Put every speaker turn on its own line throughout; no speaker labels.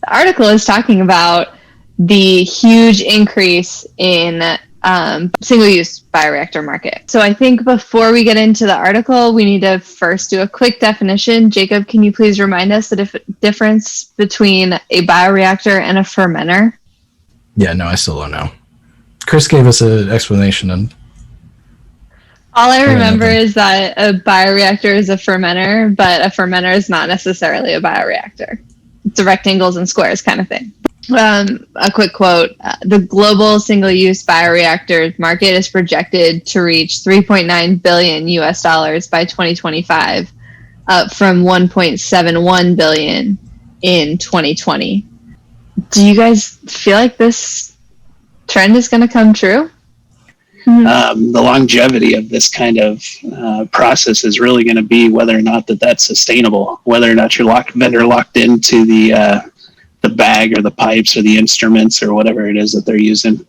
The article is talking about the huge increase in single-use bioreactor market. So I think before we get into the article, we need to first do a quick definition. Jacob, can you please remind us the difference between a bioreactor and a fermenter?
Yeah, no, I still don't know. Chris gave us an explanation. And
all I remember is that a bioreactor is a fermenter, but a fermenter is not necessarily a bioreactor. It's a rectangles and squares kind of thing. A quick quote, the global single-use bioreactor market is projected to reach $3.9 billion US by 2025, up from $1.71 billion in 2020. Do you guys feel like this trend is going to come true?
The longevity of this kind of process is really going to be whether or not that's sustainable, whether or not you're locked into the bag or the pipes or the instruments or whatever it is that they're using.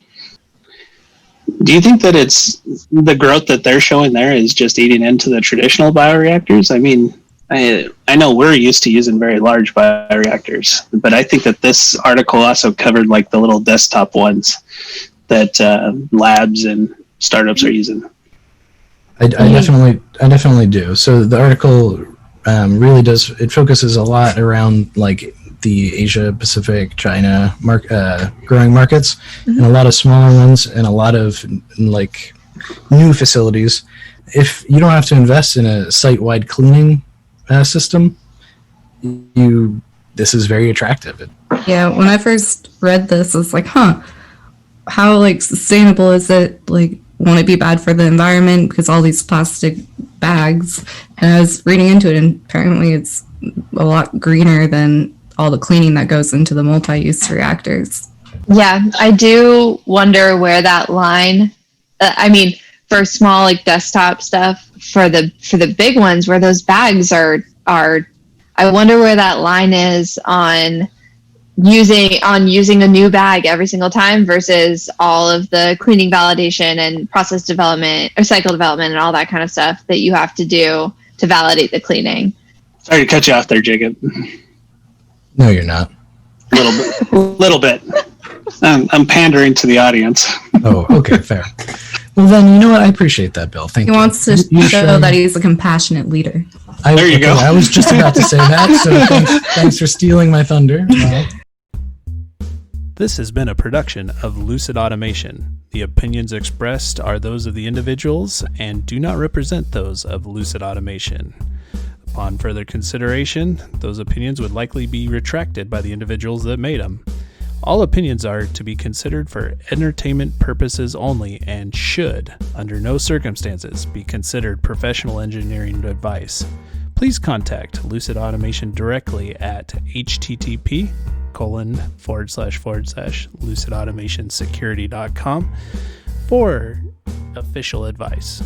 Do you think that it's the growth that they're showing there is just eating into the traditional bioreactors? I mean, I know we're used to using very large bioreactors, but I think that this article also covered like the little desktop ones that labs and startups are using.
I definitely do. So the article really does, it focuses a lot around like the Asia Pacific, China growing markets, and a lot of smaller ones, and a lot of like new facilities. If you don't have to invest in a site-wide cleaning system, this is very attractive.
Yeah, when I first read this, I was like, how like sustainable is it? Like, won't it be bad for the environment because all these plastic bags? And I was reading into it, and apparently it's a lot greener than all the cleaning that goes into the multi-use reactors.
Yeah, I do wonder where that line, for small like desktop stuff, for the big ones where those bags are, I wonder where that line is on using a new bag every single time versus all of the cleaning validation and process development or cycle development and all that kind of stuff that you have to do to validate the cleaning.
Sorry to cut you off there, Jacob.
No, you're not.
Little bit. I'm pandering to the audience.
Oh, okay, fair. Well, then, you know what? I appreciate that, Bill. Thank you.
He wants to show that he's a compassionate leader.
There you go.
I was just about to say that, so thanks for stealing my thunder.
This has been a production of Lucid Automation. The opinions expressed are those of the individuals and do not represent those of Lucid Automation. Upon further consideration, those opinions would likely be retracted by the individuals that made them. All opinions are to be considered for entertainment purposes only and should, under no circumstances, be considered professional engineering advice. Please contact Lucid Automation directly at http://lucidautomationsecurity.com for official advice.